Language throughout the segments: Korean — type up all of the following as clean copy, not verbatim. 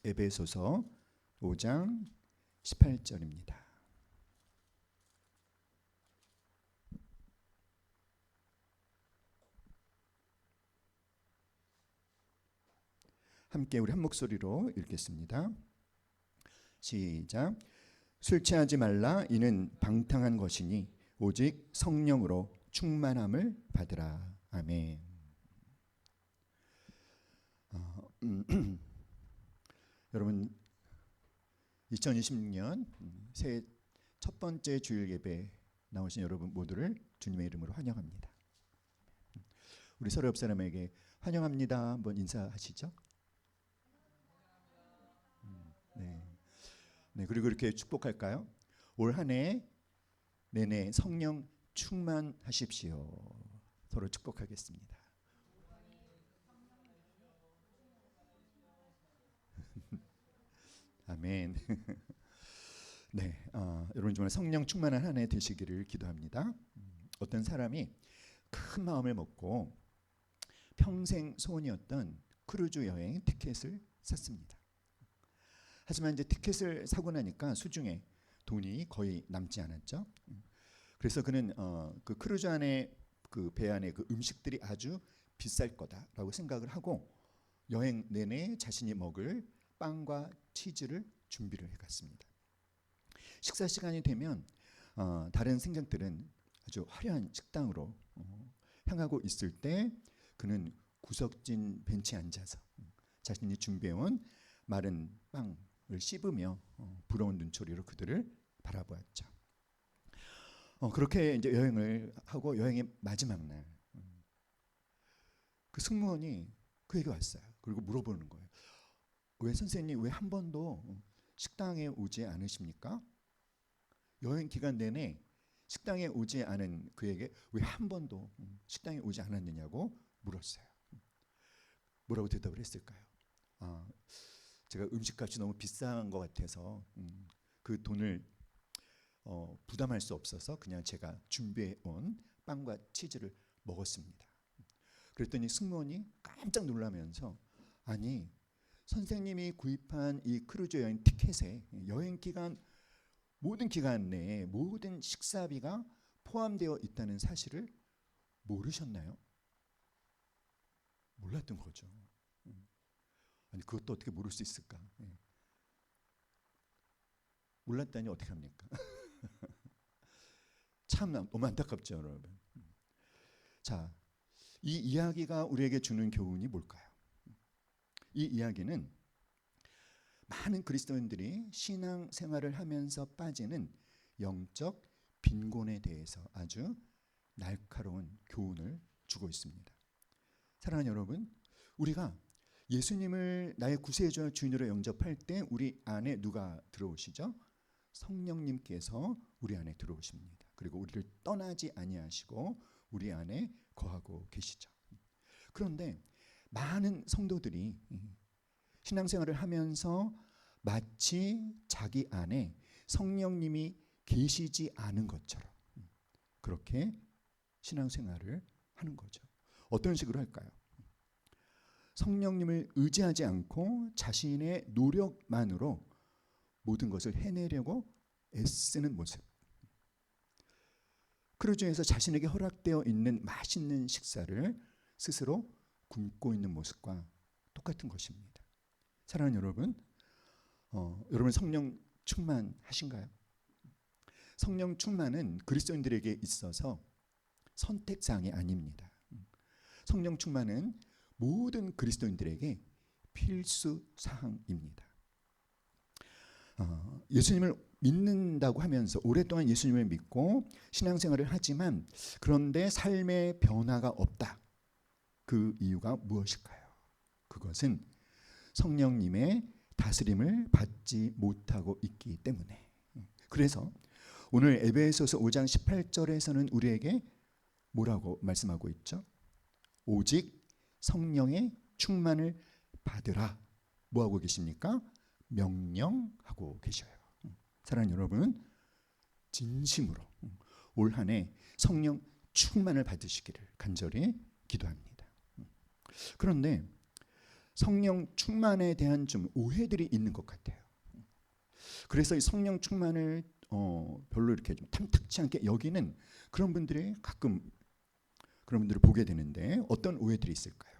에베소서 5장 18절입니다. 함께 우리 한 목소리로 읽겠습니다. 시작. 술 취하지 말라. 이는 방탕한 것이니 오직 성령으로 충만함을 받으라. 아멘. 여러분 2026년 새해 첫 번째 주일 예배 나오신 여러분 모두를 주님의 이름으로 환영합니다. 우리 서로 옆 사람에게 환영합니다 한번 인사하시죠. 네, 그리고 이렇게 축복할까요? 올 한 해 내내 성령 충만하십시오. 서로 축복하겠습니다. 아멘. 네, 여러분 정말 성령 충만한 한 해 되시기를 기도합니다. 어떤 사람이 큰 마음을 먹고 평생 소원이었던 크루즈 여행 티켓을 샀습니다. 하지만 이제 티켓을 사고 나니까 수중에 돈이 거의 남지 않았죠. 그래서 그는 그 크루즈 안에 그 배 안에 그 음식들이 아주 비쌀 거다라고 생각을 하고 여행 내내 자신이 먹을 빵과 치즈를 준비를 해갔습니다. 식사 시간이 되면 다른 승객들은 아주 화려한 식당으로 향하고 있을 때 그는 구석진 벤치에 앉아서 자신이 준비해온 마른 빵을 씹으며 부러운 눈초리로 그들을 바라보았죠. 그렇게 이제 여행을 하고 여행의 마지막 날 그 승무원이 그에게 왔어요. 그리고 물어보는 거예요. 왜 선생님 왜 한 번도 식당에 오지 않으십니까? 여행 기간 내내 식당에 오지 않은 그에게 왜 한 번도 식당에 오지 않았느냐고 물었어요. 뭐라고 대답을 했을까요? 제가 음식값이 너무 비싼 것 같아서 그 돈을 부담할 수 없어서 그냥 제가 준비해온 빵과 치즈를 먹었습니다. 그랬더니 승무원이 깜짝 놀라면서 아니 선생님이 구입한 이 크루즈 여행 티켓에 여행 기간 모든 기간 내에 모든 식사비가 포함되어 있다는 사실을 모르셨나요? 몰랐던 거죠. 아니 그것도 어떻게 모를 수 있을까? 몰랐다니 어떻게 합니까? 참 너무 안타깝죠, 여러분. 자, 이 이야기가 우리에게 주는 교훈이 뭘까요? 이 이야기는 많은 그리스도인들이 신앙 생활을 하면서 빠지는 영적 빈곤에 대해서 아주 날카로운 교훈을 주고 있습니다. 사랑하는 여러분, 우리가 예수님을 나의 구세주와 주인으로 영접할 때 우리 안에 누가 들어오시죠? 성령님께서 우리 안에 들어오십니다. 그리고 우리를 떠나지 아니하시고 우리 안에 거하고 계시죠. 그런데 많은 성도들이 신앙생활을 하면서 마치 자기 안에 성령님이 계시지 않은 것처럼 그렇게 신앙생활을 하는 거죠. 어떤 식으로 할까요? 성령님을 의지하지 않고 자신의 노력만으로 모든 것을 해내려고 애쓰는 모습. 크루즈에서 자신에게 허락되어 있는 맛있는 식사를 스스로 굶고 있는 모습과 똑같은 것입니다. 사랑하는 여러분, 여러분 성령 충만하신가요? 성령 충만은 그리스도인들에게 있어서 선택사항이 아닙니다. 성령 충만은 모든 그리스도인들에게 필수 사항입니다. 예수님을 믿는다고 하면서 오랫동안 예수님을 믿고 신앙생활을 하지만 그런데 삶의 변화가 없다. 그 이유가 무엇일까요? 그것은 성령님의 다스림을 받지 못하고 있기 때문에. 그래서 오늘 에베소서 5장 18절에서는 우리에게 뭐라고 말씀하고 있죠? 오직 성령의 충만을 받으라. 뭐하고 계십니까? 명령하고 계셔요. 사랑하는 여러분, 진심으로 올 한 해 성령 충만을 받으시기를 간절히 기도합니다. 그런데 성령 충만에 대한 좀 오해들이 있는 것 같아요. 그래서 이 성령 충만을 별로 이렇게 좀 탐탁치 않게 여기는 그런 분들이 가끔 그런 분들을 보게 되는데 어떤 오해들이 있을까요?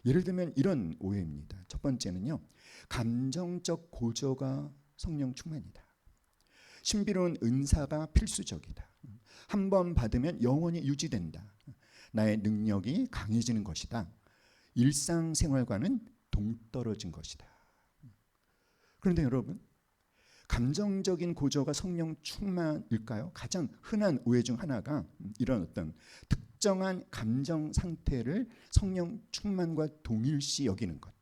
예를 들면 이런 오해입니다. 첫 번째는요, 감정적 고저가 성령 충만이다. 신비로운 은사가 필수적이다. 한 번 받으면 영원히 유지된다. 나의 능력이 강해지는 것이다. 일상생활과는 동떨어진 것이다. 그런데 여러분, 감정적인 고저가 성령 충만일까요? 가장 흔한 오해 중 하나가 이런 어떤 특정한 감정 상태를 성령 충만과 동일시 여기는 것.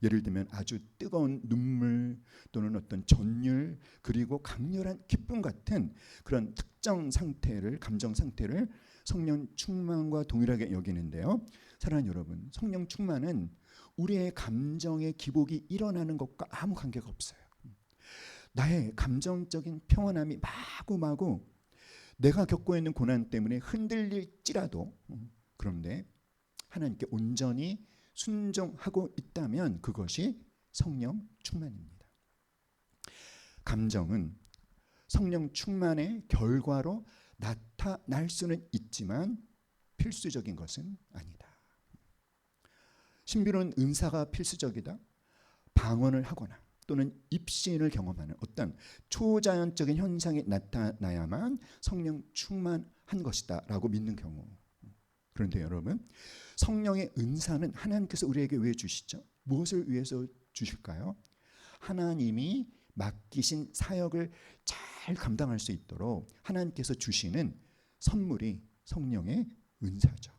예를 들면 아주 뜨거운 눈물 또는 어떤 전율 그리고 강렬한 기쁨 같은 그런 특정 상태를, 감정 상태를 성령 충만과 동일하게 여기는데요. 사랑하는 여러분, 성령 충만은 우리의 감정의 기복이 일어나는 것과 아무 관계가 없어요. 나의 감정적인 평안함이 마구마구 내가 겪고 있는 고난 때문에 흔들릴지라도, 그런데 하나님께 온전히 순종하고 있다면 그것이 성령 충만입니다. 감정은 성령 충만의 결과로 나타날 수는 있지만 필수적인 것은 아니다. 신비로운 은사가 필수적이다. 방언을 하거나 또는 입신을 경험하는 어떤 초자연적인 현상이 나타나야만 성령 충만한 것이다 라고 믿는 경우. 그런데 여러분, 성령의 은사는 하나님께서 우리에게 왜 주시죠? 무엇을 위해서 주실까요? 하나님이 맡기신 사역을 잘 감당할 수 있도록 하나님께서 주시는 선물이 성령의 은사죠.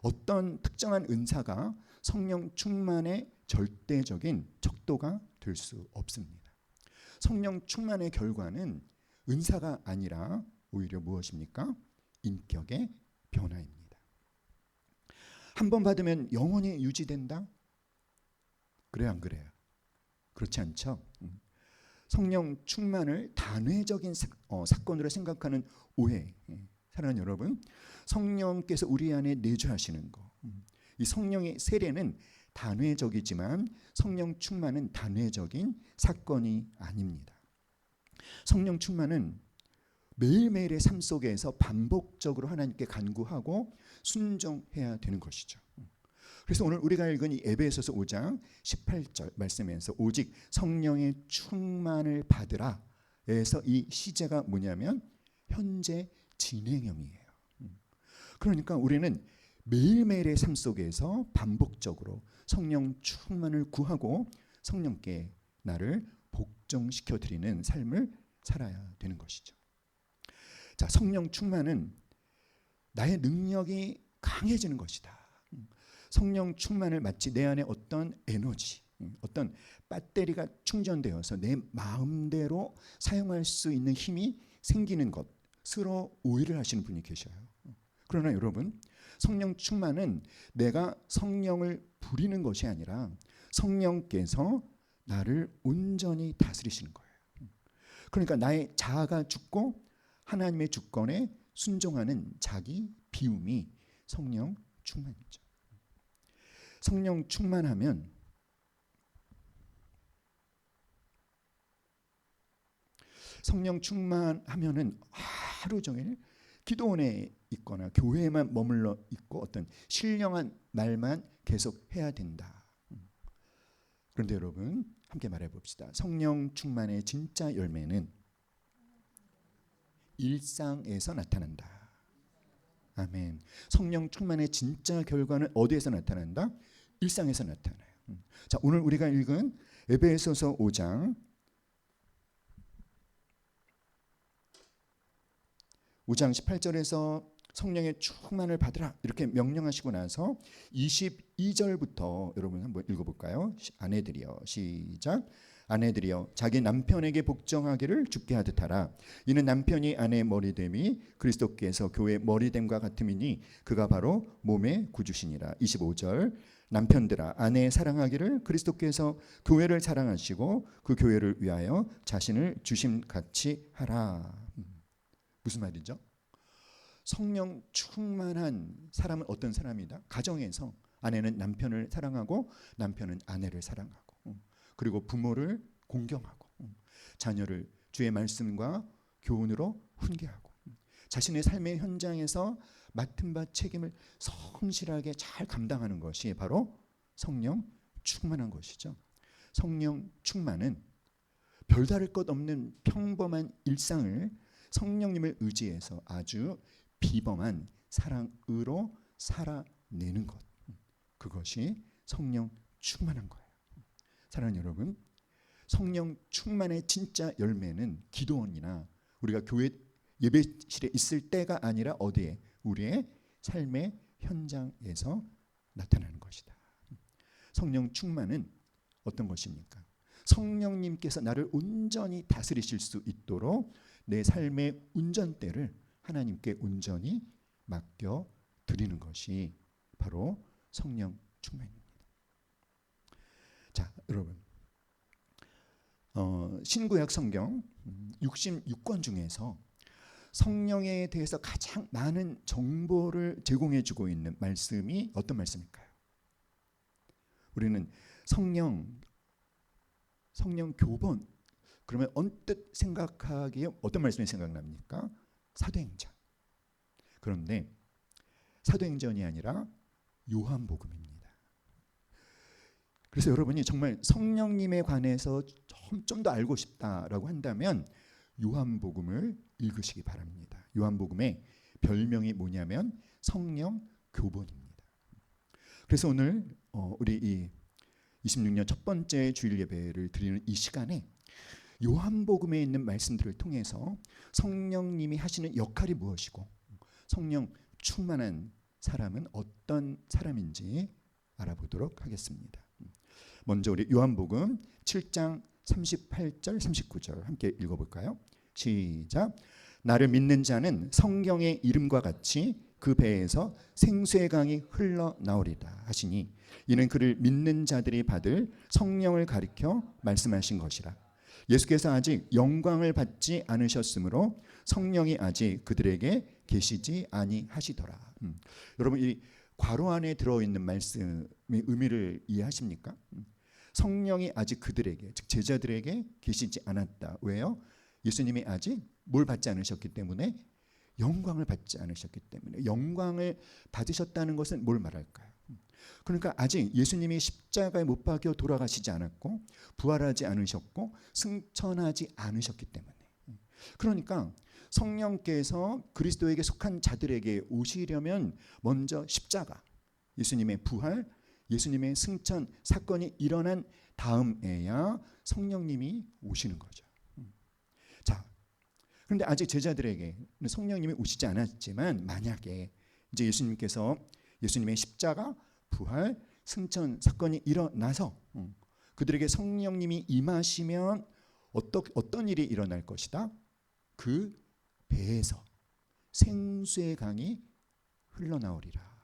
어떤 특정한 은사가 성령 충만의 절대적인 척도가 될 수 없습니다. 성령 충만의 결과는 은사가 아니라 오히려 무엇입니까? 인격의 변화입니다. 한 번 받으면 영원히 유지된다? 그래요, 안 그래요? 그렇지 않죠? 성령 충만을 단회적인 사건으로 생각하는 오해. 사랑하는 여러분, 성령께서 우리 안에 내주하시는 것, 이 성령의 세례는 단회적이지만 성령 충만은 단회적인 사건이 아닙니다. 성령 충만은 매일매일의 삶 속에서 반복적으로 하나님께 간구하고 순종해야 되는 것이죠. 그래서 오늘 우리가 읽은 이 에베소서 5장 18절 말씀에서 오직 성령의 충만을 받으라 에서 이 시제가 뭐냐면 현재 진행형이에요. 그러니까 우리는 매일매일의 삶 속에서 반복적으로 성령 충만을 구하고 성령께 나를 복종시켜 드리는 삶을 살아야 되는 것이죠. 자, 성령 충만은 나의 능력이 강해지는 것이다. 성령 충만을 마치 내 안에 어떤 에너지, 어떤 배터리가 충전되어서 내 마음대로 사용할 수 있는 힘이 생기는 것으로 오해를 하시는 분이 계셔요. 그러나 여러분, 성령 충만은 내가 성령을 부리는 것이 아니라 성령께서 나를 온전히 다스리시는 거예요. 그러니까 나의 자아가 죽고 하나님의 주권에 순종하는 자기 비움이 성령 충만이죠. 성령 충만하면 성령 충만하면은 하루 종일 기도원에 있거나 교회에만 머물러 있고 어떤 신령한 말만 계속 해야 된다. 그런데 여러분, 함께 말해 봅시다. 성령 충만의 진짜 열매는 일상에서 나타난다. 아멘. 성령 충만의 진짜 결과는 어디에서 나타난다? 일상에서 나타나요. 자, 오늘 우리가 읽은 에베소서 5장 18절에서 성령의 충만을 받으라 이렇게 명령하시고 나서 22절부터 여러분 한번 읽어볼까요? 아내들이여, 시작. 아내들이여 자기 남편에게 복종하기를 주께 하듯 하라. 이는 남편이 아내의 머리됨이 그리스도께서 교회의 머리됨과 같음이니 그가 바로 몸의 구주시니라. 25절. 남편들아 아내 사랑하기를 그리스도께서 교회를 사랑하시고 그 교회를 위하여 자신을 주심같이 하라. 무슨 말이죠? 성령 충만한 사람은 어떤 사람이다? 가정에서 아내는 남편을 사랑하고 남편은 아내를 사랑하고 그리고 부모를 공경하고 자녀를 주의 말씀과 교훈으로 훈계하고 자신의 삶의 현장에서 맡은 바 책임을 성실하게 잘 감당하는 것이 바로 성령 충만한 것이죠. 성령 충만은 별다를 것 없는 평범한 일상을 성령님을 의지해서 아주 비범한 사랑으로 살아내는 것, 그것이 성령 충만한 거예요. 사랑하는 여러분, 성령 충만의 진짜 열매는 기도원이나 우리가 교회 예배실에 있을 때가 아니라 어디에? 우리의 삶의 현장에서 나타나는 것이다. 성령 충만은 어떤 것입니까? 성령님께서 나를 온전히 다스리실 수 있도록 내 삶의 운전대를 하나님께 온전히 맡겨 드리는 것이 바로 성령 충만입니다. 자, 여러분, 신구약 성경 66권 중에서 성령에 대해서 가장 많은 정보를 제공해 주고 있는 말씀이 어떤 말씀일까요? 우리는 성령 교본, 그러면 언뜻 생각하기에 어떤 말씀이 생각납니까? 사도행전. 그런데 사도행전이 아니라 요한복음입니다. 그래서 여러분이 정말 성령님에 관해서 좀 더 알고 싶다라고 한다면 요한복음을 읽으시기 바랍니다. 요한복음의 별명이 뭐냐면 성령 교본입니다. 그래서 오늘 우리 이 26년 첫 번째 주일 예배를 드리는 이 시간에 요한복음에 있는 말씀들을 통해서 성령님이 하시는 역할이 무엇이고 성령 충만한 사람은 어떤 사람인지 알아보도록 하겠습니다. 먼저 우리 요한복음 7장 38절 39절 함께 읽어볼까요? 시작. 나를 믿는 자는 성경의 이름과 같이 그 배에서 생수의 강이 흘러나오리라 하시니 이는 그를 믿는 자들이 받을 성령을 가리켜 말씀하신 것이라. 예수께서 아직 영광을 받지 않으셨으므로 성령이 아직 그들에게 계시지 아니하시더라. 여러분, 이 괄호 안에 들어있는 말씀의 의미를 이해하십니까? 성령이 아직 그들에게, 즉 제자들에게 계시지 않았다. 왜요? 예수님이 아직 뭘 받지 않으셨기 때문에? 영광을 받지 않으셨기 때문에. 영광을 받으셨다는 것은 뭘 말할까요? 그러니까 아직 예수님이 십자가에 못 박혀 돌아가시지 않았고 부활하지 않으셨고 승천하지 않으셨기 때문에. 그러니까 성령께서 그리스도에게 속한 자들에게 오시려면 먼저 십자가, 예수님의 부활, 예수님의 승천 사건이 일어난 다음에야 성령님이 오시는 거죠. 자, 그런데 아직 제자들에게 성령님이 오시지 않았지만 만약에 이제 예수님의 십자가, 부활, 승천 사건이 일어나서 그들에게 성령님이 임하시면 어떤 일이 일어날 것이다? 그 배에서 생수의 강이 흘러나오리라.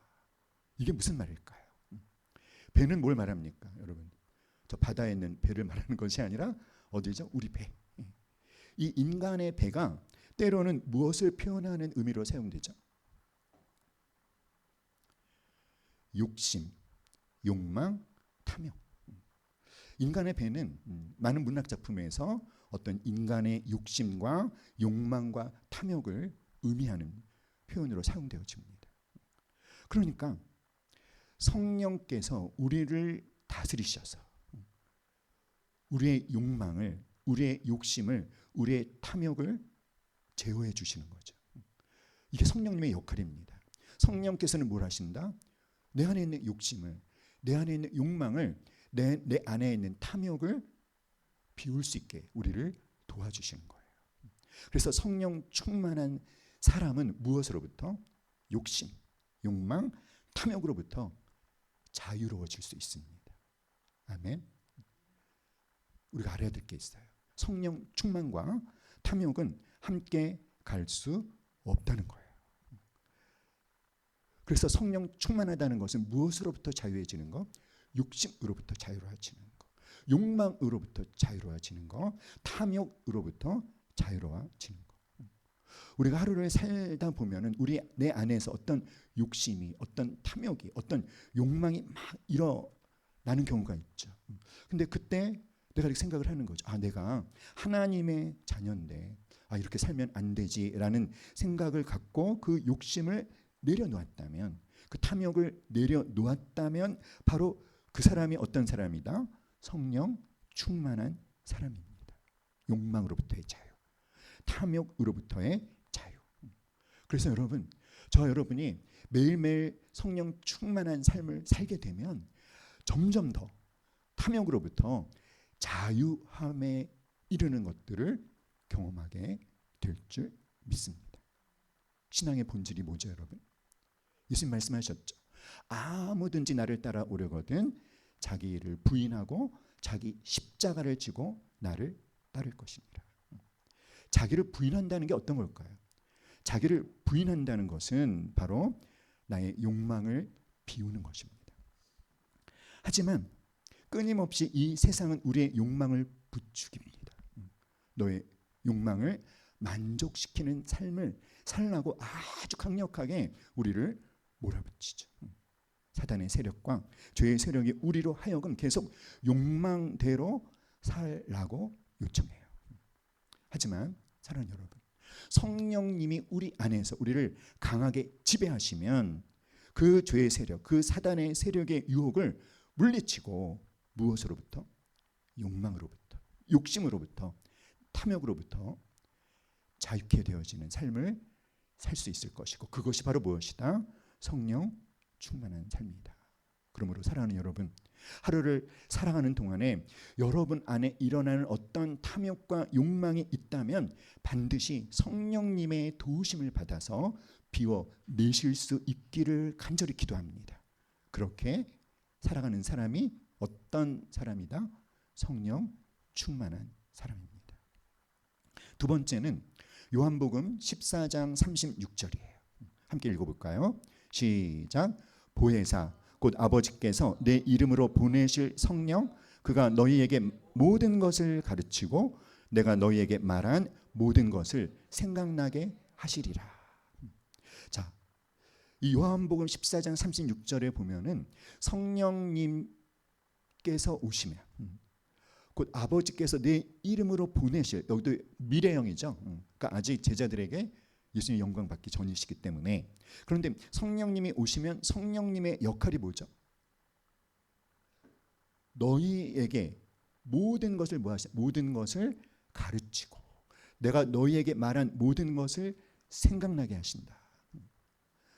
이게 무슨 말일까요? 배는 뭘 말합니까, 여러분? 저 바다에 있는 배를 말하는 것이 아니라 어디죠? 우리 배. 이 인간의 배가 때로는 무엇을 표현하는 의미로 사용되죠? 욕심, 욕망, 탐욕. 인간의 배는 많은 문학 작품에서 어떤 인간의 욕심과 욕망과 탐욕을 의미하는 표현으로 사용되어집니다. 그러니까 성령께서 우리를 다스리셔서 우리의 욕망을, 우리의 욕심을, 우리의 탐욕을 제어해 주시는 거죠. 이게 성령님의 역할입니다. 성령께서는 뭘 하신다? 내 안에 있는 욕심을, 내 안에 있는 욕망을, 내 안에 있는 탐욕을 비울 수 있게 우리를 도와주시는 거예요. 그래서 성령 충만한 사람은 무엇으로부터? 욕심, 욕망, 탐욕으로부터 자유로워질 수 있습니다. 아멘. 우리가 알아야 될 게 있어요. 성령 충만과 탐욕은 함께 갈 수 없다는 거예요. 그래서 성령 충만하다는 것은 무엇으로부터 자유해지는 것? 욕심으로부터 자유로워지는 것, 욕망으로부터 자유로워지는 것, 탐욕으로부터 자유로워지는 것. 우리가 하루를 살다 보면은 내 안에서 어떤 욕심이, 어떤 탐욕이, 어떤 욕망이 막 일어나는 경우가 있죠. 근데 그때 내가 이렇게 생각을 하는 거죠. 내가 하나님의 자녀인데 이렇게 살면 안 되지라는 생각을 갖고 그 욕심을 내려놓았다면, 그 탐욕을 내려놓았다면 바로 그 사람이 어떤 사람이다? 성령 충만한 사람입니다. 욕망으로부터의 자유, 탐욕으로부터의 자유. 그래서 여러분, 여러분이 매일매일 성령 충만한 삶을 살게 되면 점점 더 탐욕으로부터 자유함에 이르는 것들을 경험하게 될 줄 믿습니다. 신앙의 본질이 뭐죠, 여러분? 예수님 말씀하셨죠. 아무든지 나를 따라오려거든 자기를 부인하고 자기 십자가를 지고 나를 따를 것이니라. 자기를 부인한다는 게 어떤 걸까요? 자기를 부인한다는 것은 바로 나의 욕망을 비우는 것입니다. 하지만 끊임없이 이 세상은 우리의 욕망을 부추깁니다. 너의 욕망을 만족시키는 삶을 살라고 아주 강력하게 우리를 몰아붙이죠. 사단의 세력과 죄의 세력이 우리로 하여금 계속 욕망대로 살라고 요청해요. 하지만 사랑하는 여러분, 성령님이 우리 안에서 우리를 강하게 지배하시면 그 죄의 세력, 그 사단의 세력의 유혹을 물리치고 무엇으로부터? 욕망으로부터, 욕심으로부터, 탐욕으로부터 자유케 되어지는 삶을 살 수 있을 것이고, 그것이 바로 무엇이다? 성령 충만한 삶이다. 그러므로 사랑하는 여러분, 하루를 살아가는 동안에 여러분 안에 일어나는 어떤 탐욕과 욕망이 있다면 반드시 성령님의 도우심을 받아서 비워내실 수 있기를 간절히 기도합니다. 그렇게 살아가는 사람이 어떤 사람이다? 성령 충만한 사람입니다. 두 번째는 요한복음 14장 36절이에요. 함께 읽어볼까요? 시작. 보혜사 곧 아버지께서 내 이름으로 보내실 성령, 그가 너희에게 모든 것을 가르치고 내가 너희에게 말한 모든 것을 생각나게 하시리라. 자, 이 요한복음 14장 36절에 보면은 성령님께서 오시면 곧 아버지께서 내 이름으로 보내실, 여기도 미래형이죠. 그러니까 아직 제자들에게 예수님 영광 받기 전이시기 때문에. 그런데 성령님이 오시면 성령님의 역할이 뭐죠? 너희에게 모든 것을 모든 것을 가르치고 내가 너희에게 말한 모든 것을 생각나게 하신다.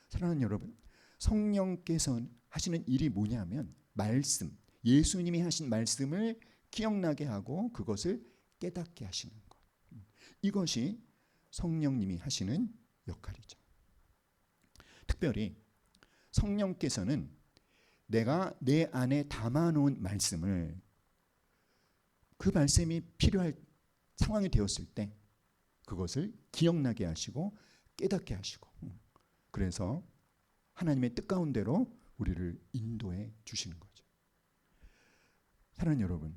사랑하는 여러분, 성령께서 하시는 일이 뭐냐면 말씀, 예수님이 하신 말씀을 기억나게 하고 그것을 깨닫게 하시는 것. 이것이 성령님이 하시는 역할이죠. 특별히 성령께서는 내가 내 안에 담아놓은 말씀을, 그 말씀이 필요할 상황이 되었을 때 그것을 기억나게 하시고 깨닫게 하시고, 그래서 하나님의 뜻 가운데로 우리를 인도해 주시는 거죠. 사랑하는 여러분,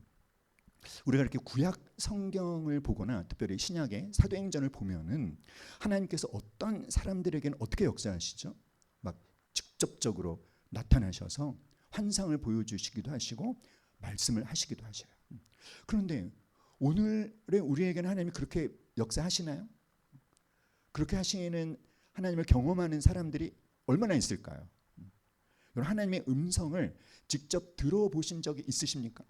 우리가 이렇게 구약 성경을 보거나 특별히 신약의 사도행전을 보면은 하나님께서 어떤 사람들에게는 어떻게 역사하시죠? 막 직접적으로 나타나셔서 환상을 보여주시기도 하시고 말씀을 하시기도 하셔요. 그런데 오늘의 우리에게는 하나님이 그렇게 역사하시나요? 그렇게 하시는 하나님을 경험하는 사람들이 얼마나 있을까요? 여러분, 하나님의 음성을 직접 들어보신 적이 있으십니까?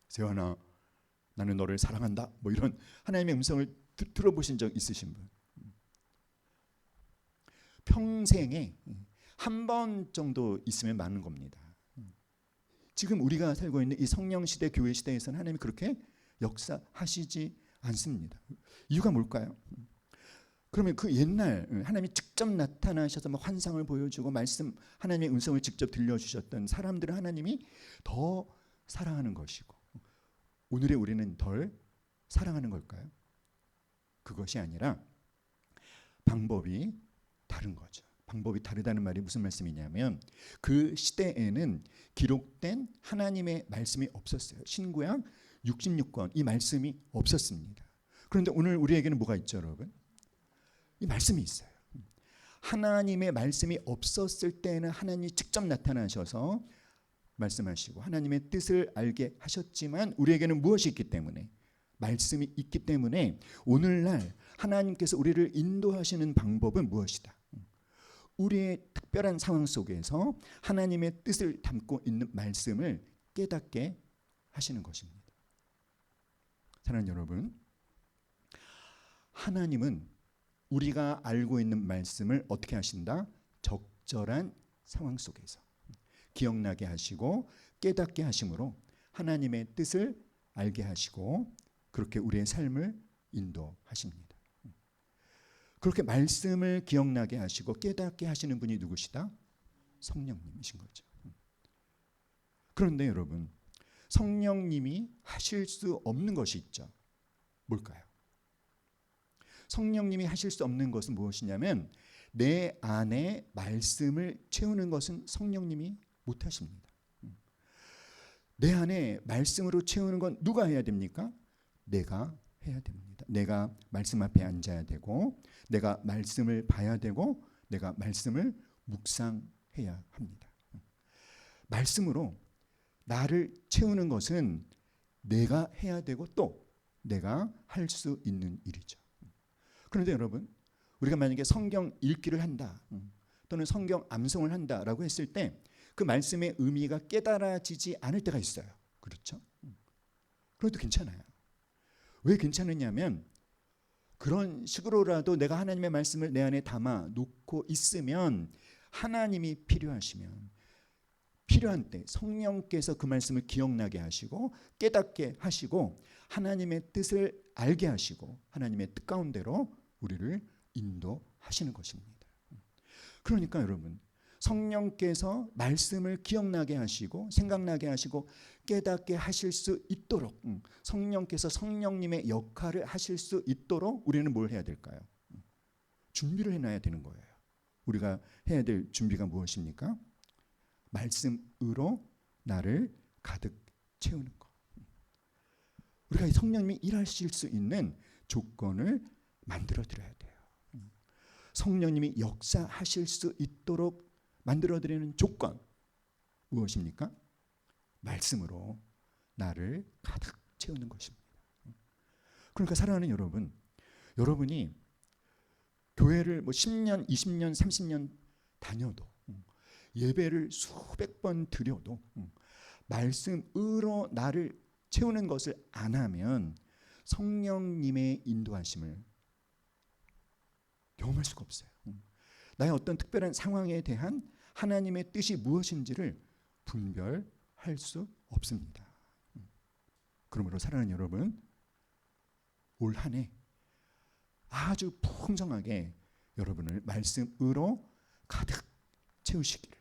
세환아, 나는 너를 사랑한다, 뭐 이런 하나님의 음성을 들어보신 적 있으신 분? 평생에 한 번 정도 있으면 많은 겁니다. 지금 우리가 살고 있는 이 성령 시대, 교회 시대에서는 하나님이 그렇게 역사하시지 않습니다. 이유가 뭘까요? 그러면 그 옛날 하나님이 직접 나타나셔서 막 환상을 보여주고 말씀, 하나님의 음성을 직접 들려주셨던 사람들을 하나님이 더 사랑하는 것이고, 오늘의 우리는 덜 사랑하는 걸까요? 그것이 아니라 방법이 다른 거죠. 방법이 다르다는 말이 무슨 말씀이냐면, 그 시대에는 기록된 하나님의 말씀이 없었어요. 신구약 66권 이 말씀이 없었습니다. 그런데 오늘 우리에게는 뭐가 있죠, 여러분? 이 말씀이 있어요. 하나님의 말씀이 없었을 때는 하나님이 직접 나타나셔서 말씀하시고 하나님의 뜻을 알게 하셨지만 우리에게는 무엇이 있기 때문에, 말씀이 있기 때문에 오늘날 하나님께서 우리를 인도하시는 방법은 무엇이다. 우리의 특별한 상황 속에서 하나님의 뜻을 담고 있는 말씀을 깨닫게 하시는 것입니다. 사랑하는 여러분, 하나님은 우리가 알고 있는 말씀을 어떻게 하신다? 적절한 상황 속에서 기억나게 하시고 깨닫게 하심으로 하나님의 뜻을 알게 하시고 그렇게 우리의 삶을 인도하십니다. 그렇게 말씀을 기억나게 하시고 깨닫게 하시는 분이 누구시다? 성령님이신 거죠. 그런데 여러분, 성령님이 하실 수 없는 것이 있죠. 뭘까요? 성령님이 하실 수 없는 것은 무엇이냐면 내 안에 말씀을 채우는 것은 성령님이 못하십니다. 내 안에 말씀으로 채우는 건 누가 해야 됩니까? 내가 해야 됩니다. 내가 말씀 앞에 앉아야 되고 내가 말씀을 봐야 되고 내가 말씀을 묵상해야 합니다. 말씀으로 나를 채우는 것은 내가 해야 되고 또 내가 할 수 있는 일이죠. 그런데 여러분, 우리가 만약에 성경 읽기를 한다 또는 성경 암송을 한다라고 했을 때 그 말씀의 의미가 깨달아지지 않을 때가 있어요. 그렇죠? 그래도 괜찮아요. 왜 괜찮으냐면 그런 식으로라도 내가 하나님의 말씀을 내 안에 담아 놓고 있으면 하나님이 필요하시면 필요한 때 성령께서 그 말씀을 기억나게 하시고 깨닫게 하시고 하나님의 뜻을 알게 하시고 하나님의 뜻 가운데로 우리를 인도하시는 것입니다. 그러니까 여러분, 성령께서 말씀을 기억나게 하시고 생각나게 하시고 깨닫게 하실 수 있도록 성령께서 성령님의 역할을 하실 수 있도록 우리는 뭘 해야 될까요? 준비를 해놔야 되는 거예요. 우리가 해야 될 준비가 무엇입니까? 말씀으로 나를 가득 채우는 것. 우리가 성령님이 일하실 수 있는 조건을 만들어 드려야 돼요. 성령님이 역사하실 수 있도록 만들어 드리는 조건 무엇입니까? 말씀으로 나를 가득 채우는 것입니다. 그러니까 사랑하는 여러분, 여러분이 교회를 10년, 20년, 30년 다녀도 예배를 수백 번 드려도 말씀으로 나를 채우는 것을 안 하면 성령님의 인도하심을 경험할 수가 없어요. 나의 어떤 특별한 상황에 대한 하나님의 뜻이 무엇인지를 분별할 수 없습니다. 그러므로 사랑하는 여러분, 올 한 해 아주 풍성하게 여러분을 말씀으로 가득 채우시기를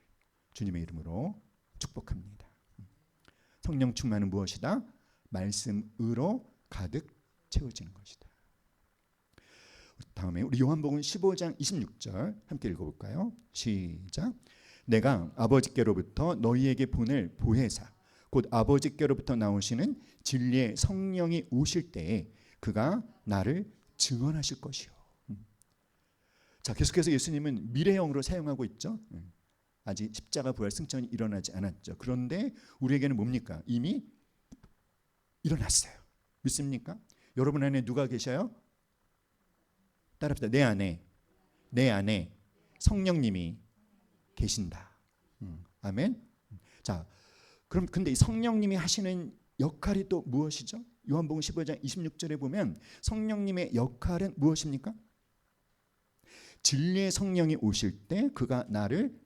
주님의 이름으로 축복합니다. 성령 충만은 무엇이다? 말씀으로 가득 채워지는 것이다. 다음에 우리 요한복음 15장 26절 함께 읽어볼까요? 시작. 내가 아버지께로부터 너희에게 보낼 보혜사 곧 아버지께로부터 나오시는 진리의 성령이 오실 때에 그가 나를 증언하실 것이요. 자, 계속해서 예수님은 미래형으로 사용하고 있죠. 아직 십자가 부활 승천이 일어나지 않았죠. 그런데 우리에게는 뭡니까? 이미 일어났어요. 믿습니까? 여러분 안에 누가 계셔요? 따라합시다. 내 안에 성령님이 계신다. 아멘. 자, 그럼 근데 이 성령님이 하시는 역할이 또 무엇이죠? 요한복음 15장 26절에 보면 성령님의 역할은 무엇입니까? 진리의 성령이 오실 때 그가 나를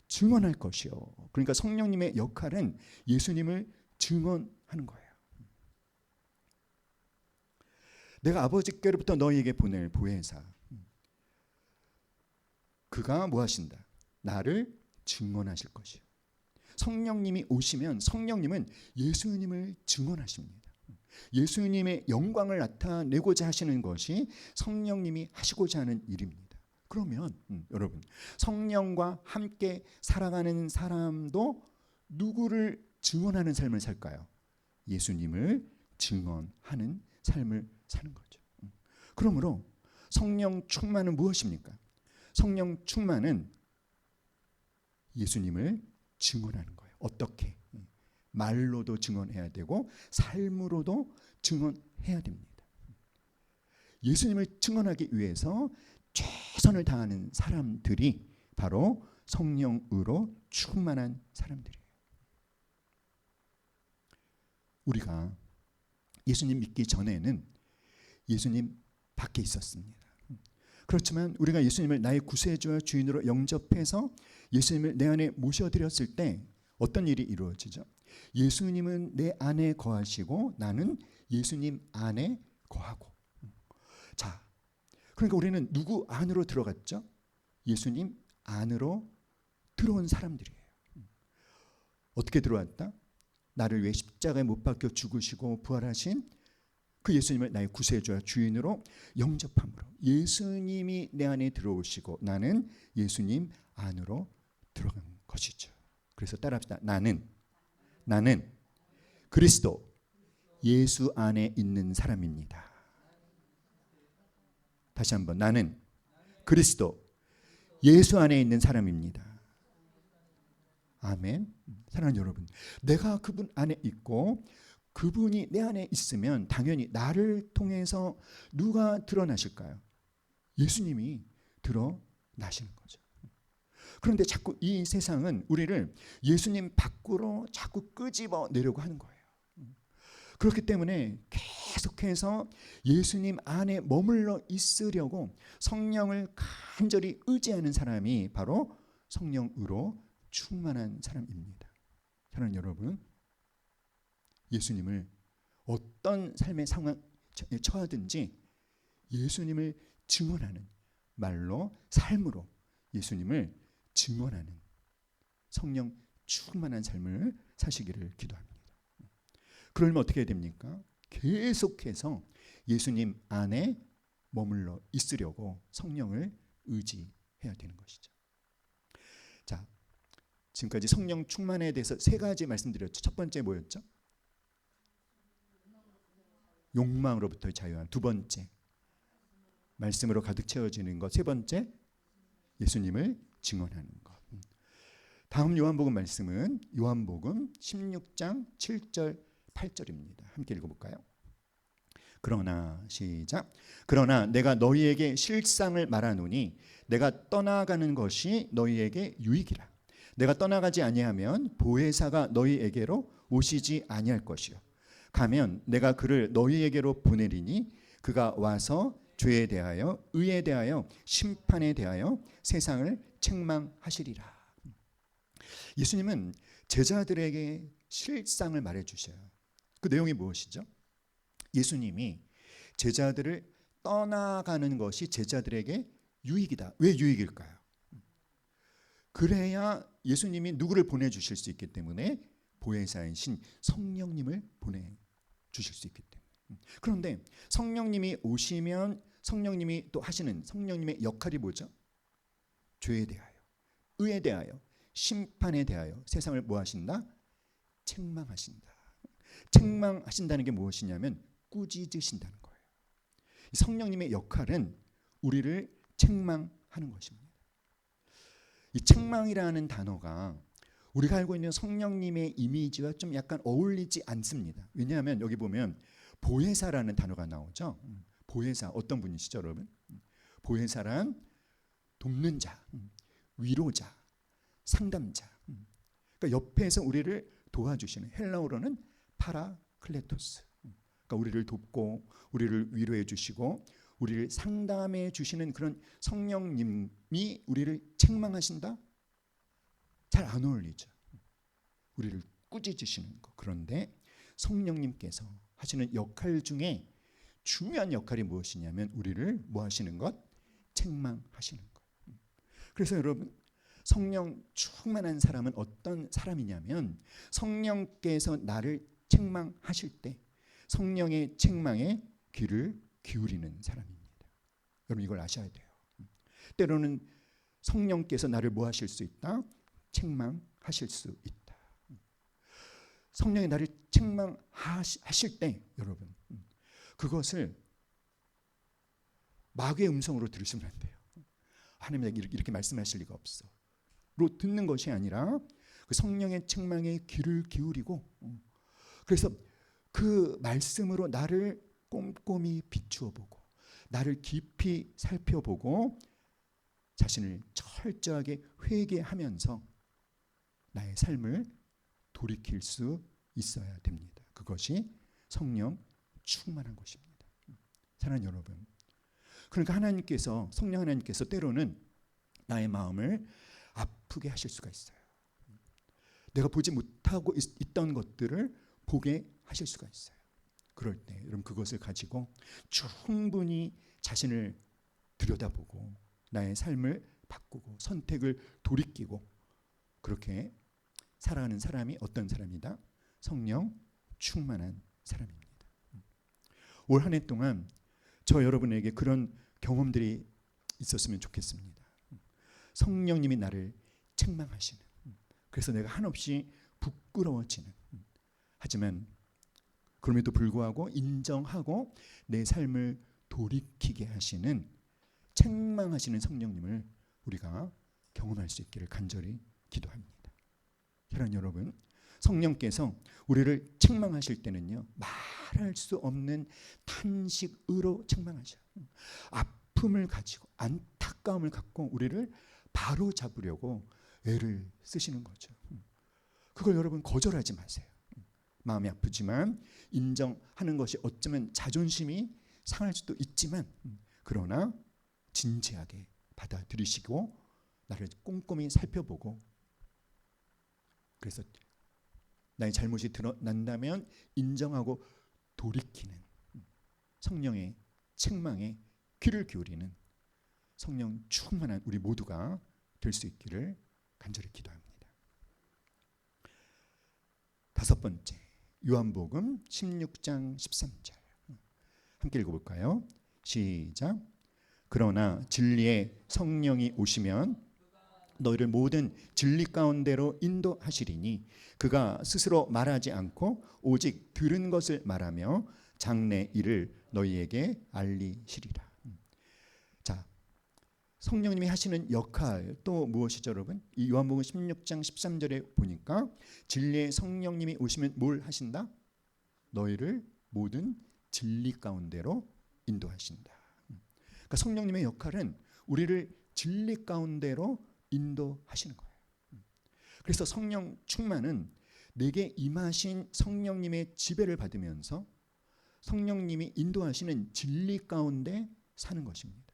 증언할 것이요. 그러니까 성령님의 역할은 예수님을 증언하는 거예요. 내가 아버지께로부터 너희에게 보낼 보혜사 그가 뭐 하신다? 나를 증언하실 것이요. 성령님이 오시면 성령님은 예수님을 증언하십니다. 예수님의 영광을 나타내고자 하시는 것이 성령님이 하시고자 하는 일입니다. 그러면 여러분, 성령과 함께 살아가는 사람도 누구를 증언하는 삶을 살까요? 예수님을 증언하는 삶을 사는 거죠. 그러므로 성령 충만은 무엇입니까? 성령 충만은 예수님을 증언하는 거예요. 어떻게? 말로도 증언해야 되고 삶으로도 증언해야 됩니다. 예수님을 증언하기 위해서 최선을 다하는 사람들이 바로 성령으로 충만한 사람들이에요. 우리가 예수님 믿기 전에는 예수님 밖에 있었습니다. 그렇지만 우리가 예수님을 나의 구세주와 주인으로 영접해서 예수님을 내 안에 모셔드렸을 때 어떤 일이 이루어지죠? 예수님은 내 안에 거하시고 나는 예수님 안에 거하고. 자, 그러니까 우리는 누구 안으로 들어갔죠? 예수님 안으로 들어온 사람들이에요. 어떻게 들어왔다? 나를 위해 십자가에 못 박혀 죽으시고 부활하신 그 예수님을 나의 구세주와 주인으로 영접함으로 예수님이 내 안에 들어오시고 나는 예수님 안으로 들어간 것이죠. 그래서 따라합시다. 나는 그리스도 예수 안에 있는 사람입니다. 다시 한번 나는 그리스도 예수 안에 있는 사람입니다. 아멘. 사랑하는 여러분, 내가 그분 안에 있고 그분이 내 안에 있으면 당연히 나를 통해서 누가 드러나실까요? 예수님이 드러나시는 거죠. 그런데 자꾸 이 세상은 우리를 예수님 밖으로 자꾸 끄집어 내려고 하는 거예요. 그렇기 때문에 계속해서 예수님 안에 머물러 있으려고 성령을 간절히 의지하는 사람이 바로 성령으로 충만한 사람입니다. 사랑하는 여러분, 예수님을 어떤 삶의 상황에 처하든지 예수님을 증언하는 말로 삶으로 예수님을 증언하는 성령 충만한 삶을 사시기를 기도합니다. 그러면 어떻게 해야 됩니까? 계속해서 예수님 안에 머물러 있으려고 성령을 의지해야 되는 것이죠. 자, 지금까지 성령 충만에 대해서 세 가지 말씀드렸죠. 첫 번째 뭐였죠? 욕망으로부터 자유함. 두 번째, 말씀으로 가득 채워지는 것. 세 번째, 예수님을 증언하는 것. 다음 요한복음 말씀은 요한복음 16장 7절 8절입니다. 함께 읽어볼까요? 그러나 시작. 그러나 내가 너희에게 실상을 말하노니 내가 떠나가는 것이 너희에게 유익이라. 내가 떠나가지 아니하면 보혜사가 너희에게로 오시지 아니할 것이요. 가면 내가 그를 너희에게로 보내리니 그가 와서 죄에 대하여 의에 대하여 심판에 대하여 세상을 책망하시리라. 예수님은 제자들에게 실상을 말해 주셔요. 그 내용이 무엇이죠? 예수님이 제자들을 떠나가는 것이 제자들에게 유익이다. 왜 유익일까요? 그래야 예수님이 누구를 보내주실 수 있기 때문에 보혜사이신 성령님을 보내주실 수 있기 때문에. 그런데 성령님이 오시면 성령님이 또 하시는 성령님의 역할이 뭐죠? 죄에 대하여, 의에 대하여, 심판에 대하여 세상을 뭐 하신다? 책망하신다. 책망하신다는 게 무엇이냐면 꾸짖으신다는 거예요. 성령님의 역할은 우리를 책망하는 것입니다. 이 책망이라는 단어가 우리가 알고 있는 성령님의 이미지와 좀 약간 어울리지 않습니다. 왜냐하면 여기 보면 보혜사라는 단어가 나오죠. 보혜사 어떤 분이시죠, 여러분? 보혜사란 돕는 자, 위로자, 상담자. 그러니까 옆에서 우리를 도와주시는, 헬라어로는 파라클레토스. 그러니까 우리를 돕고 우리를 위로해 주시고 우리를 상담해 주시는 그런 성령님이 우리를 책망하신다? 잘 안 어울리죠. 우리를 꾸짖으시는 거. 그런데 성령님께서 하시는 역할 중에 중요한 역할이 무엇이냐면 우리를 뭐 하시는 것? 책망하시는 것. 그래서 여러분, 성령 충만한 사람은 어떤 사람이냐면 성령께서 나를 책망하실 때 성령의 책망에 귀를 기울이는 사람입니다. 여러분 이걸 아셔야 돼요. 때로는 성령께서 나를 뭐 하실 수 있다? 책망하실 수 있다. 성령이 나를 책망하실 때 여러분 그것을 마귀의 음성으로 들으시면 안 돼요. 하나님이 이렇게 말씀하실 리가 없어. 로 듣는 것이 아니라 그 성령의 책망에 귀를 기울이고, 그래서 그 말씀으로 나를 꼼꼼히 비추어 보고 나를 깊이 살펴보고 자신을 철저하게 회개하면서 나의 삶을 돌이킬 수 있어야 됩니다. 그것이 성령 충만한 것입니다. 사랑하는 여러분, 그러니까 성령 하나님께서 때로는 나의 마음을 아프게 하실 수가 있어요. 내가 보지 못하고 있던 것들을 보게 하실 수가 있어요. 그럴 때 여러분, 그것을 가지고 충분히 자신을 들여다보고 나의 삶을 바꾸고 선택을 돌이키고 그렇게 살아가는 사람이 어떤 사람이다? 성령 충만한 사람입니다. 올 한 해 동안 저 여러분에게 그런 경험들이 있었으면 좋겠습니다. 성령님이 나를 책망하시는, 그래서 내가 한없이 부끄러워지는, 하지만 그럼에도 불구하고 인정하고 내 삶을 돌이키게 하시는, 책망하시는 성령님을 우리가 경험할 수 있기를 간절히 기도합니다. 사랑하는 여러분, 성령께서 우리를 책망하실 때는요, 말할 수 없는 탄식으로 책망하셔요. 아픔을 가지고 안타까움을 갖고 우리를 바로 잡으려고 애를 쓰시는 거죠. 그걸 여러분 거절하지 마세요. 마음이 아프지만 인정하는 것이 어쩌면 자존심이 상할 수도 있지만, 그러나 진지하게 받아들이시고 나를 꼼꼼히 살펴보고, 그래서 나의 잘못이 드러난다면 인정하고 돌이키는, 성령의 책망에 귀를 기울이는 성령 충만한 우리 모두가 될 수 있기를 간절히 기도합니다. 다섯 번째, 요한복음 16장 13절 함께 읽어볼까요? 시작. 그러나 진리의 성령이 오시면 너희를 모든 진리 가운데로 인도하시리니 그가 스스로 말하지 않고 오직 들은 것을 말하며 장래 일을 너희에게 알리시리라. 자, 성령님이 하시는 역할 또 무엇이죠, 여러분? 이 요한복음 16장 13절에 보니까 진리의 성령님이 오시면 뭘 하신다? 너희를 모든 진리 가운데로 인도하신다. 그러니까 성령님의 역할은 우리를 진리 가운데로 인도하시는 거예요. 그래서 성령 충만은 내게 임하신 성령님의 지배를 받으면서 성령님이 인도하시는 진리 가운데 사는 것입니다.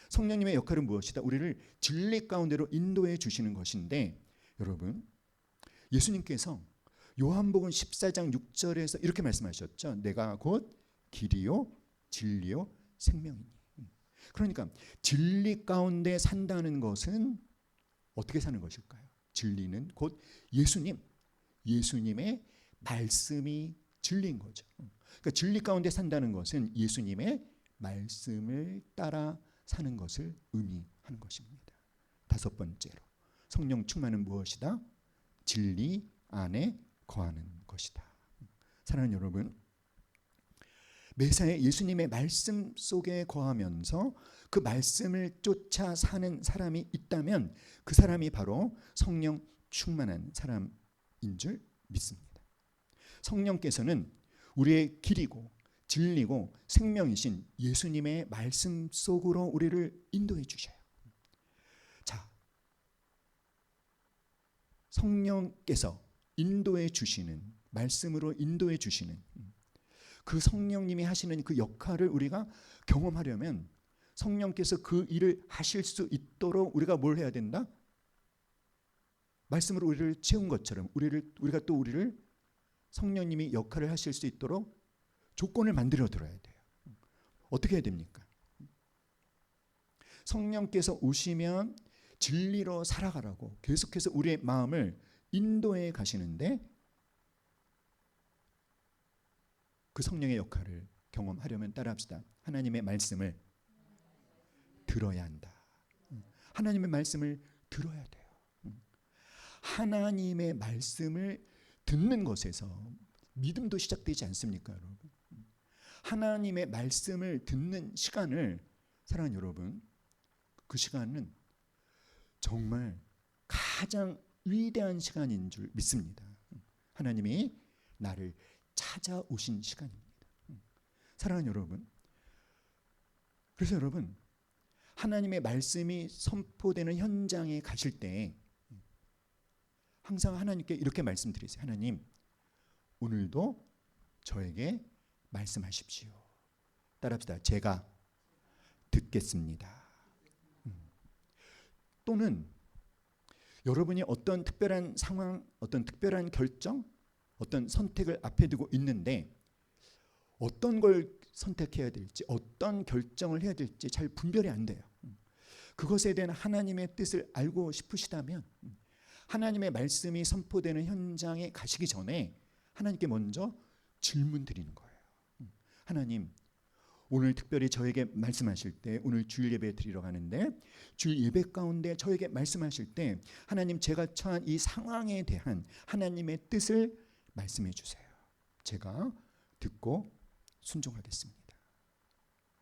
성령님의 역할은 무엇이다? 우리를 진리 가운데로 인도해 주시는 것인데, 여러분, 예수님께서 요한복음 14장 6절에서 이렇게 말씀하셨죠. 내가 곧 길이요 진리요 생명이니. 그러니까 진리 가운데 산다는 것은 어떻게 사는 것일까요? 진리는 곧 예수님의 말씀이 진리인 거죠. 그러니까 진리 가운데 산다는 것은 예수님의 말씀을 따라 사는 것을 의미하는 것입니다. 다섯 번째로, 성령 충만은 무엇이다? 진리 안에 거하는 것이다. 사랑하는 여러분, 매사에 예수님의 말씀 속에 거하면서 그 말씀을 쫓아 사는 사람이 있다면 그 사람이 바로 성령 충만한 사람인 줄 믿습니다. 성령께서는 우리의 길이고 진리고 생명이신 예수님의 말씀 속으로 우리를 인도해 주셔요. 자, 성령께서 인도해 주시는, 말씀으로 인도해 주시는 그 성령님이 하시는 그 역할을 우리가 경험하려면 성령께서 그 일을 하실 수 있도록 우리가 뭘 해야 된다? 말씀으로 우리를 채운 것처럼 우리가 또 우리를 성령님이 역할을 하실 수 있도록 조건을 만들어 들어야 돼요. 어떻게 해야 됩니까? 성령께서 오시면 진리로 살아가라고 계속해서 우리의 마음을 인도해 가시는데, 그 성령의 역할을 경험하려면 따라합시다. 하나님의 말씀을 들어야 한다. 하나님의 말씀을 들어야 돼요. 하나님의 말씀을 듣는 것에서 믿음도 시작되지 않습니까, 여러분? 하나님의 말씀을 듣는 시간을 사랑하는 여러분, 그 시간은 정말 가장 위대한 시간인 줄 믿습니다. 하나님이 나를 찾아오신 시간입니다. 사랑하는 여러분, 그래서 여러분, 하나님의 말씀이 선포되는 현장에 가실 때 항상 하나님께 이렇게 말씀드리세요. 하나님, 오늘도 저에게 말씀하십시오. 따라합시다. 제가 듣겠습니다. 또는 여러분이 어떤 특별한 상황, 어떤 특별한 결정, 어떤 선택을 앞에 두고 있는데 어떤 걸 선택해야 될지, 어떤 결정을 해야 될지 잘 분별이 안 돼요. 그것에 대한 하나님의 뜻을 알고 싶으시다면 하나님의 말씀이 선포되는 현장에 가시기 전에 하나님께 먼저 질문 드리는 거예요. 하나님, 오늘 특별히 저에게 말씀하실 때, 오늘 주일 예배 드리러 가는데 주일 예배 가운데 저에게 말씀하실 때 하나님, 제가 처한 이 상황에 대한 하나님의 뜻을 말씀해 주세요. 제가 듣고 순종하겠습니다.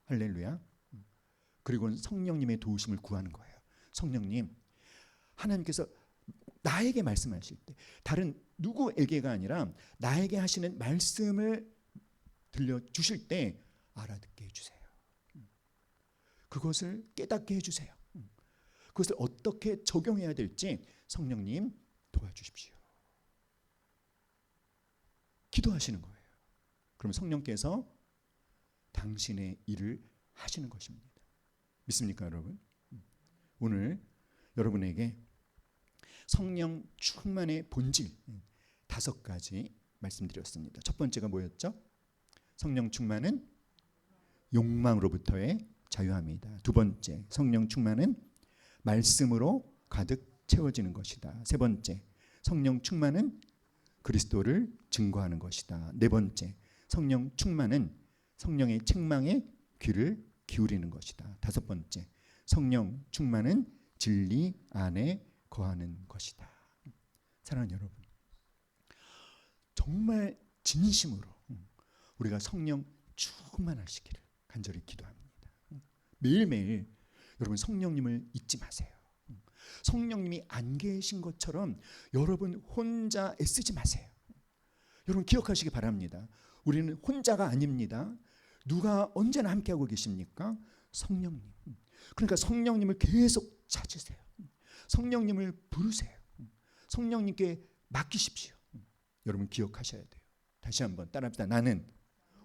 할렐루야. 그리고 성령님의 도우심을 구하는 거예요. 성령님, 하나님께서 나에게 말씀하실 때 다른 누구에게가 아니라 나에게 하시는 말씀을 들려주실 때 알아듣게 해주세요. 그것을 깨닫게 해주세요. 그것을 어떻게 적용해야 될지 성령님 도와주십시오. 기도하시는 거예요. 그럼 성령께서 당신의 일을 하시는 것입니다. 믿습니까, 여러분? 오늘 여러분에게 성령 충만의 본질 5가지 말씀드렸습니다. 첫 번째가 뭐였죠? 성령 충만은 욕망으로부터의 자유함이다. 두 번째, 성령 충만은 말씀으로 가득 채워지는 것이다. 세 번째, 성령 충만은 그리스도를 증거하는 것이다. 네 번째, 성령 충만은 성령의 책망에 귀를 기울이는 것이다. 다섯 번째, 성령 충만은 진리 안에 거하는 것이다. 사랑하는 여러분, 정말 진심으로 우리가 성령 충만하시기를 간절히 기도합니다. 매일매일 여러분 성령님을 잊지 마세요. 성령님이 안 계신 것처럼 여러분 혼자 애쓰지 마세요. 여러분 기억하시기 바랍니다. 우리는 혼자가 아닙니다. 누가 언제나 함께하고 계십니까? 성령님. 그러니까 성령님을 계속 찾으세요. 성령님을 부르세요. 성령님께 맡기십시오. 여러분 기억하셔야 돼요. 다시 한번 따라합시다. 나는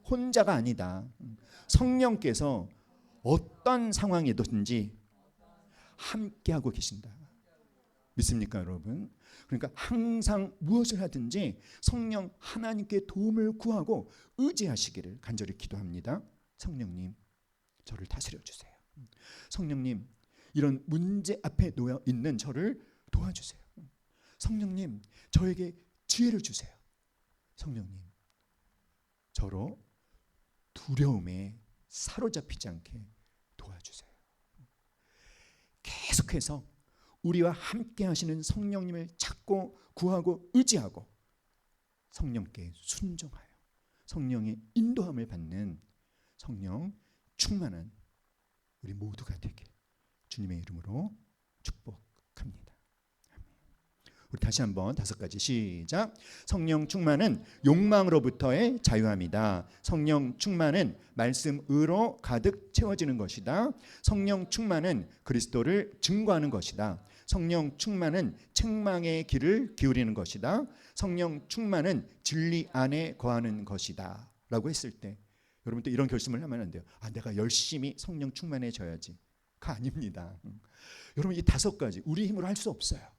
혼자가 아니다. 성령께서 어떤 상황이든지 함께하고 계신다. 믿습니까, 여러분? 그러니까 항상 무엇을 하든지 성령 하나님께 도움을 구하고 의지하시기를 간절히 기도합니다. 성령님, 저를 다스려 주세요. 성령님, 이런 문제 앞에 놓여 있는 저를 도와주세요. 성령님, 저에게 지혜를 주세요. 성령님, 저로 두려움에 사로잡히지 않게 도와주세요. 계속해서 우리와 함께 하시는 성령님을 찾고 구하고 의지하고 성령께 순종하여 성령의 인도함을 받는 성령 충만한 우리 모두가 되길 주님의 이름으로 축복합니다. 우리 다시 한번 5가지 시작. 성령 충만은 욕망으로부터의 자유함이다. 성령 충만은 말씀으로 가득 채워지는 것이다. 성령 충만은 그리스도를 증거하는 것이다. 성령 충만은 책망의 귀를 기울이는 것이다. 성령 충만은 진리 안에 거하는 것이다. 라고 했을 때 여러분 또 이런 결심을 하면 안 돼요. 내가 열심히 성령 충만해져야지. 가 아닙니다. 여러분 이 5가지 우리 힘으로 할 수 없어요.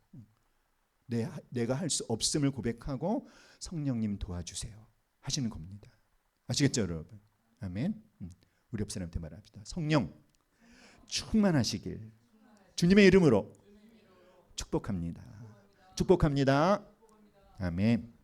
내가 할 수 없음을 고백하고 성령님 도와주세요 하시는 겁니다. 아시겠죠, 여러분? 아멘. 우리 옆 사람한테 말합시다. 성령 충만하시길 주님의 이름으로 축복합니다. 축복합니다. 아멘.